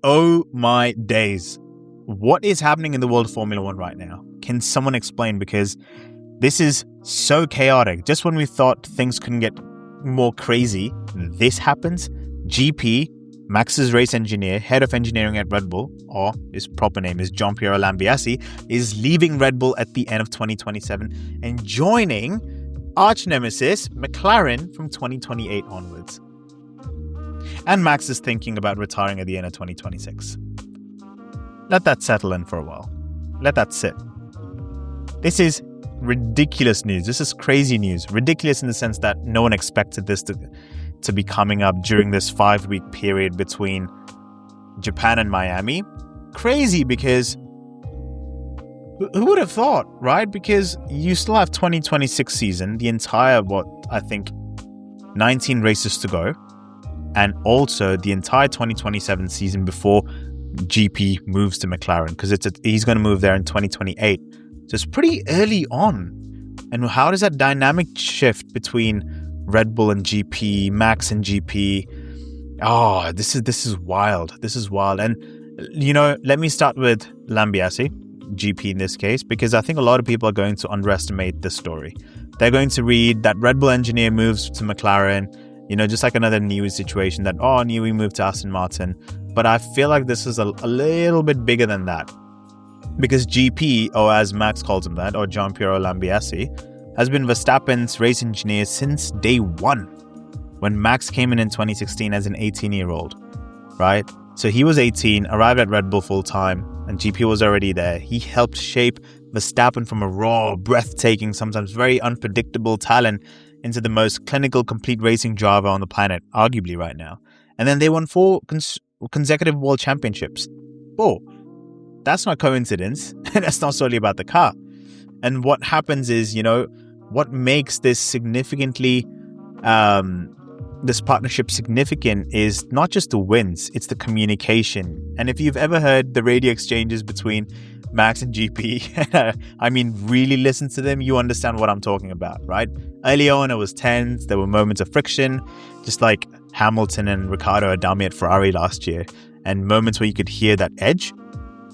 Oh my days. What is happening in the world of Formula One right now? Can someone explain? Because this is so chaotic. Just when we thought things couldn't get more crazy, this happens. GP, Max's race engineer, head of engineering at Red Bull, or his proper name is Gianpiero Lambiase, is leaving Red Bull at the end of 2027 and joining arch nemesis McLaren from 2028 onwards. And Max is thinking about retiring at the end of 2026. Let that settle in for a while. Let that sit. This is ridiculous news. This is crazy news. Ridiculous in the sense that no one expected this to be coming up during this 5-week period between Japan and Miami. Crazy because who would have thought, right? Because you still have 2026 season, the entire, 19 races to go. And also the entire 2027 season before GP moves to McLaren, because he's going to move there in 2028. So it's pretty early on. And how does that dynamic shift between Red Bull and GP, Max and GP? Oh, this is wild. This is wild. And, let me start with Lambiase, GP in this case, because I think a lot of people are going to underestimate this story. They're going to read that Red Bull engineer moves to McLaren, just like another Newey situation that, Newey moved to Aston Martin. But I feel like this is a little bit bigger than that. Because GP, or as Max calls him that, or Gianpiero Lambiase, has been Verstappen's race engineer since day one, when Max came in 2016 as an 18-year-old, right? So he was 18, arrived at Red Bull full-time, and GP was already there. He helped shape Verstappen from a raw, breathtaking, sometimes very unpredictable talent into the most clinical, complete racing driver on the planet, arguably right now. And then they won 4 consecutive world championships. Whoa, that's not coincidence. That's not solely about the car. And what happens is, what makes this significantly, this partnership significant is not just the wins, it's the communication. And if you've ever heard the radio exchanges between Max and GP, really listen to them, you understand what I'm talking about, right? Early on, it was tense. There were moments of friction, just like Hamilton and Ricciardo Adami at Ferrari last year, and moments where you could hear that edge.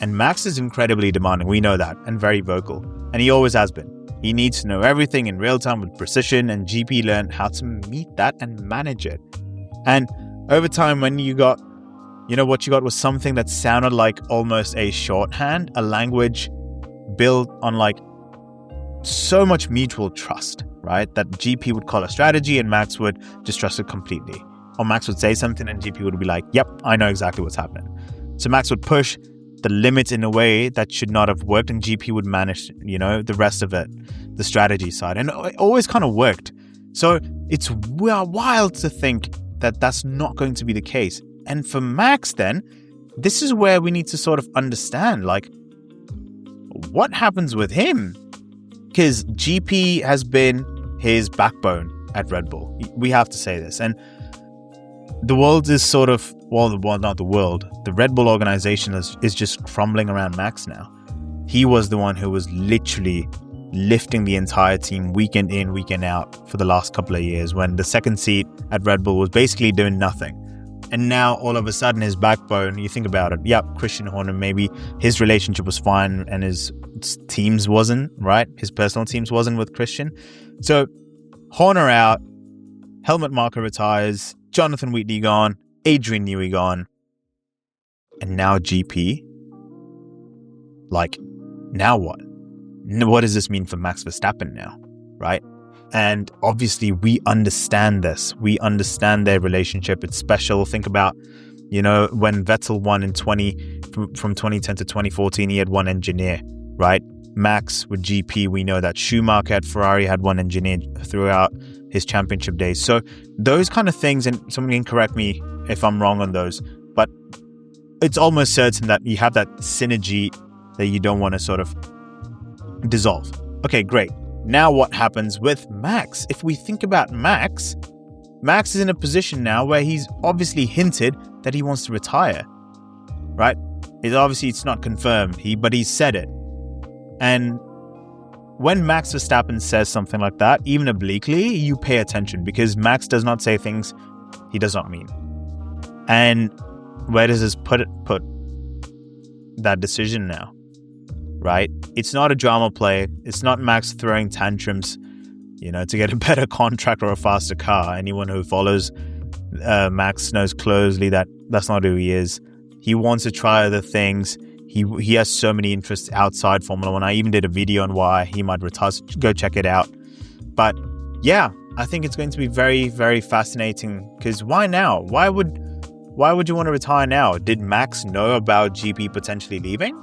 And Max is incredibly demanding, we know that, and very vocal. And he always has been. He needs to know everything in real time with precision, and GP learned how to meet that and manage it. And over time, when you got, what you got was something that sounded like almost a shorthand, a language built on so much mutual trust, right? That GP would call a strategy and Max would just trust it completely. Or Max would say something and GP would be like, yep, I know exactly what's happening. So Max would push the limits in a way that should not have worked, and GP would manage, the rest of it, the strategy side. And it always kind of worked. So it's wild to think that that's not going to be the case. And for Max then, this is where we need to sort of understand, what happens with him? Because GP has been his backbone at Red Bull. We have to say this. And the world is sort of, not the world, the Red Bull organization is just crumbling around Max now. He was the one who was literally lifting the entire team weekend in, weekend out for the last couple of years, when the second seat at Red Bull was basically doing nothing. And now all of a sudden his backbone, you think about it, Christian Horner, maybe his relationship was fine and his teams wasn't, right? His personal teams wasn't with Christian. So Horner out, Helmut Marko retires, Jonathan Wheatley gone, Adrian Newey gone, and now GP. Now what? What does this mean for Max Verstappen now, right? And obviously we understand this. We understand their relationship. It's special. Think about, when Vettel won from 2010 to 2014, he had one engineer, right? Max with GP, we know that Schumacher at Ferrari had one engineer throughout his championship days. So those kind of things, and someone can correct me if I'm wrong on those, but it's almost certain that you have that synergy that you don't want to sort of dissolve. Okay, great. Now what happens with Max? If we think about Max is in a position now where he's obviously hinted that he wants to retire, right? It's not confirmed, but he said it. And when Max Verstappen says something like that, even obliquely, you pay attention, because Max does not say things he does not mean. And where does this put that decision now, right? It's not a drama play. It's not Max throwing tantrums, to get a better contract or a faster car. Anyone who follows Max knows closely that that's not who he is. He wants to try other things. He has so many interests outside Formula One. I even did a video on why he might retire. So go check it out. But yeah, I think it's going to be very, very fascinating, because why now? Why would you want to retire now? Did Max know about GP potentially leaving?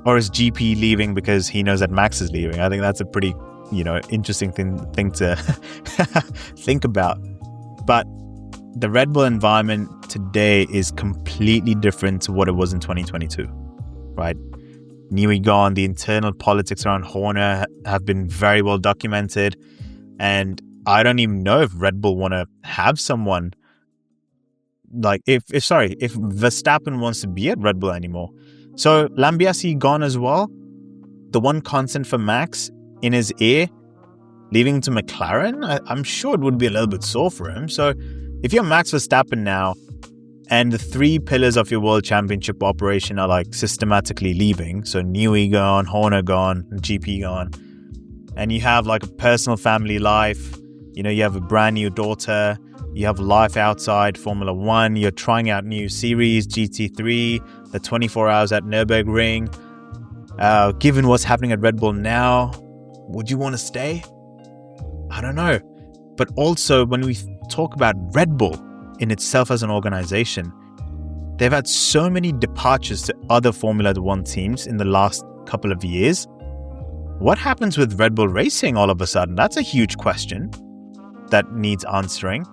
Or is GP leaving because he knows that Max is leaving? I think that's a pretty, interesting thing to think about. But the Red Bull environment today is completely different to what it was in 2022, right? Newey gone, the internal politics around Horner have been very well documented. And I don't even know if Red Bull want to have someone like, if Verstappen wants to be at Red Bull anymore. So Lambiase gone as well. The one constant for Max in his ear, leaving to McLaren, I'm sure it would be a little bit sore for him. So if you're Max Verstappen now, and the three pillars of your world championship operation are like systematically leaving, so Newey gone, Horner gone, GP gone, and you have like a personal family life, you have a brand new daughter, you have life outside Formula One, you're trying out new series, GT3, the 24 hours at Nürburgring. Given what's happening at Red Bull now, would you want to stay? I don't know. But also, when we talk about Red Bull in itself as an organization, they've had so many departures to other Formula One teams in the last couple of years. What happens with Red Bull Racing all of a sudden? That's a huge question that needs answering.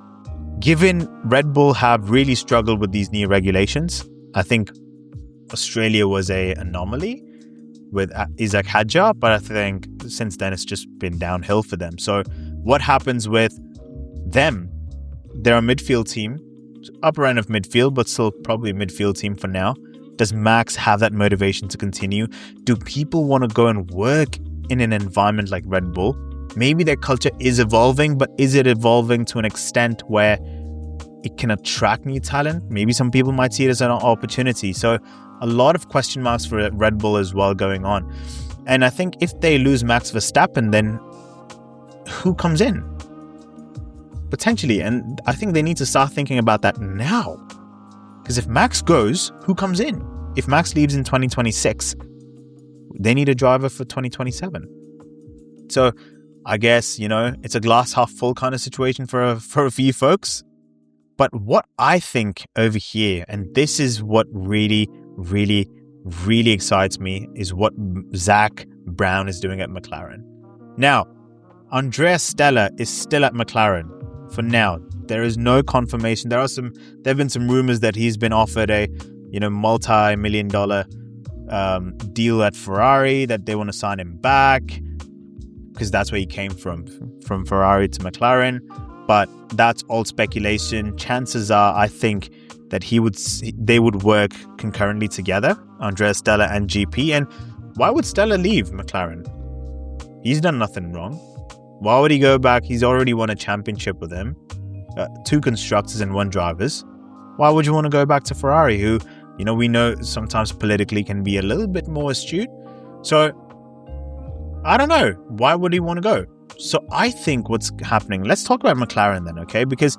Given Red Bull have really struggled with these new regulations, I think Australia was an anomaly with Isaac Hadjar, but I think since then it's just been downhill for them. So what happens with them? They're a midfield team, upper end of midfield, but still probably a midfield team for now. Does Max have that motivation to continue? Do people want to go and work in an environment like Red Bull? Maybe their culture is evolving, but is it evolving to an extent where it can attract new talent? Maybe some people might see it as an opportunity. So a lot of question marks for Red Bull as well going on. And I think if they lose Max Verstappen, then who comes in? Potentially. And I think they need to start thinking about that now. Because if Max goes, who comes in? If Max leaves in 2026, they need a driver for 2027. So I guess, it's a glass half full kind of situation for a few folks. But what I think over here, and this is what really, really, really excites me, is what Zak Brown is doing at McLaren. Now, Andrea Stella is still at McLaren for now. There is no confirmation. There have been some rumors that he's been offered a, multi-million-dollar deal at Ferrari, that they want to sign him back because that's where he came from Ferrari to McLaren. But that's all speculation. Chances are, I think that they would work concurrently together, Andrea Stella and GP. And why would Stella leave McLaren? He's done nothing wrong. Why would he go back? He's already won a championship with them. 2 constructors and 1 drivers. Why would you want to go back to Ferrari, who, we know sometimes politically can be a little bit more astute? So, I don't know. Why would he want to go? So I think what's happening, let's talk about McLaren then, okay? Because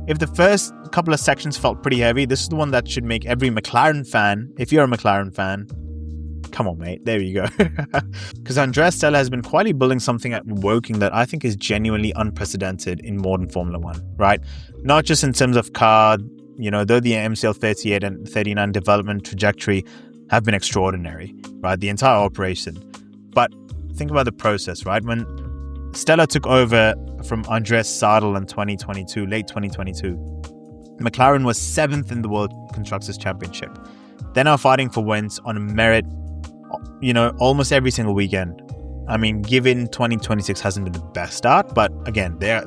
if the first couple of sections felt pretty heavy, this is the one that should make every McLaren fan, if you're a McLaren fan, come on, mate, there you go. Because Andrea Stella has been quietly building something at Woking that I think is genuinely unprecedented in modern Formula One, right? Not just in terms of car, though the MCL 38 and 39 development trajectory have been extraordinary, right? The entire operation. But think about the process, right? When Stella took over from Andres Seidl in 2022, late 2022, McLaren was 7th in the World Constructors' Championship. They're now fighting for wins on merit, almost every single weekend. I mean, given 2026 hasn't been the best start, but again, they're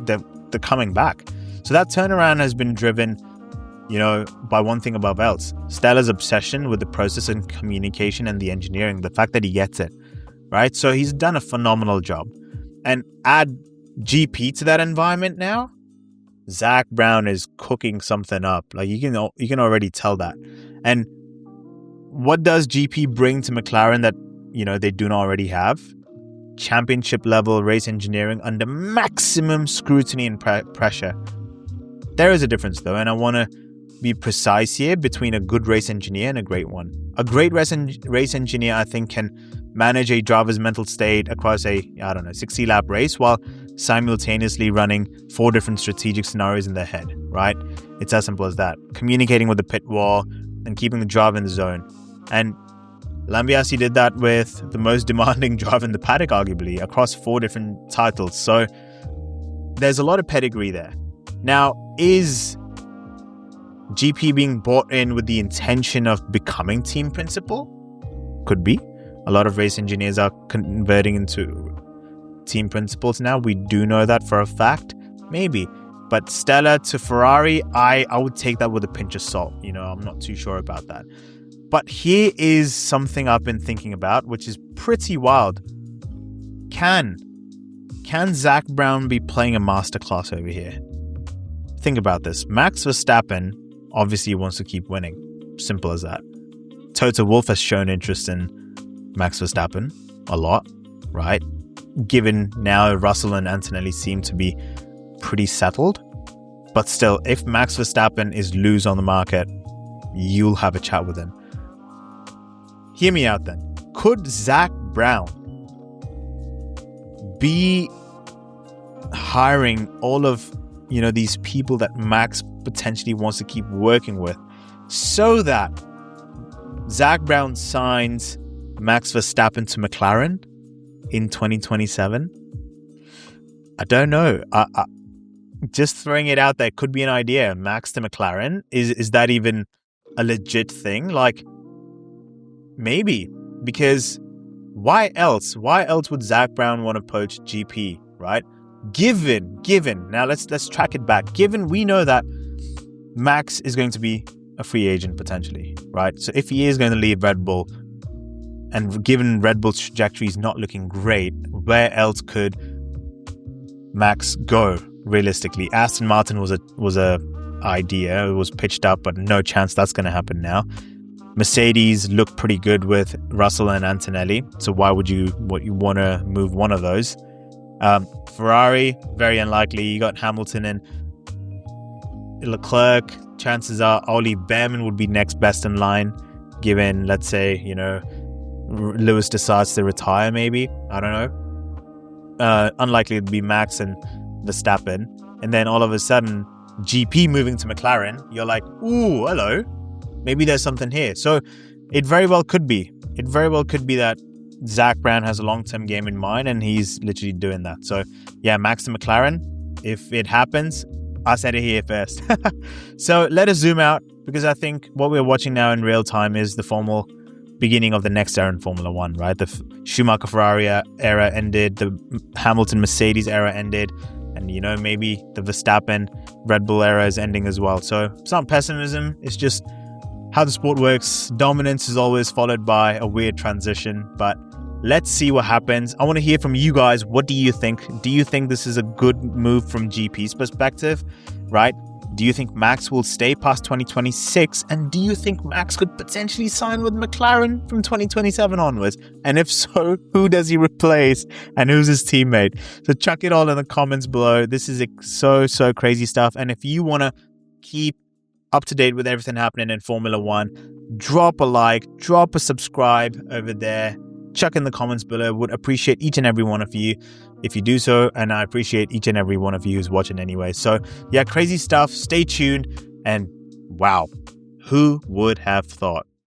coming back. So that turnaround has been driven, by one thing above else. Stella's obsession with the process and communication and the engineering, the fact that he gets it, right? So he's done a phenomenal job. And add GP to that environment now. Zak Brown is cooking something up. Like you can already tell that. And what does GP bring to McLaren that, they do not already have? Championship level race engineering under maximum scrutiny and pressure. There is a difference though, and I want to be precise here between a good race engineer and a great one. A great race engineer, I think, can manage a driver's mental state across a 60-lap race while simultaneously running 4 different strategic scenarios in their head, right? It's as simple as that. Communicating with the pit wall and keeping the driver in the zone. And Lambiase did that with the most demanding driver in the paddock, arguably, across 4 different titles. So there's a lot of pedigree there. Now, is GP being brought in with the intention of becoming team principal? Could be. A lot of race engineers are converting into team principals now. We do know that for a fact. Maybe. But Stella to Ferrari, I would take that with a pinch of salt. I'm not too sure about that. But here is something I've been thinking about, which is pretty wild. Can Zak Brown be playing a masterclass over here? Think about this. Max Verstappen obviously wants to keep winning. Simple as that. Toto Wolff has shown interest in Max Verstappen a lot, right? Given now Russell and Antonelli seem to be pretty settled. But still, if Max Verstappen is loose on the market, you'll have a chat with him. Hear me out then. Could Zak Brown be hiring all of these people that Max potentially wants to keep working with so that Zak Brown signs Max Verstappen to McLaren in 2027? I don't know. Just throwing it out there, could be an idea. Max to McLaren. Is that even a legit thing? Like, maybe. Because why else? Why else would Zak Brown want to poach GP, right? Given, now let's track it back. Given we know that Max is going to be a free agent potentially, right? So if he is going to leave Red Bull, and given Red Bull's trajectory is not looking great, where else could Max go realistically? Aston Martin was a idea. It was pitched up, but no chance that's going to happen now. Mercedes looked pretty good with Russell and Antonelli, so why would you want to move one of those? Ferrari, very unlikely. You got Hamilton and Leclerc. Chances are Oli Behrman would be next best in line, given, let's say, Lewis decides to retire maybe. I don't know. Unlikely to be Max and Verstappen. And then all of a sudden, GP moving to McLaren, you're like, ooh, hello. Maybe there's something here. So it very well could be. It very well could be that Zak Brown has a long-term game in mind and he's literally doing that. So yeah, Max to McLaren, if it happens, I said it here first. So let us zoom out, because I think what we're watching now in real time is the formal beginning of the next era in Formula One, right? The Schumacher-Ferrari era ended, the Hamilton-Mercedes era ended, and maybe the Verstappen-Red Bull era is ending as well. So it's not pessimism, it's just how the sport works. Dominance is always followed by a weird transition, but let's see what happens. I want to hear from you guys. What do you think? Do you think this is a good move from GP's perspective, right? Do you think Max will stay past 2026? And do you think Max could potentially sign with McLaren from 2027 onwards? And if so, who does he replace? And who's his teammate? So chuck it all in the comments below. This is so crazy stuff. And if you want to keep up to date with everything happening in Formula One, drop a like, drop a subscribe over there. Chuck in the comments below. Would appreciate each and every one of you if you do so, and I appreciate each and every one of you who's watching anyway. So yeah, crazy stuff. Stay tuned, and wow, who would have thought?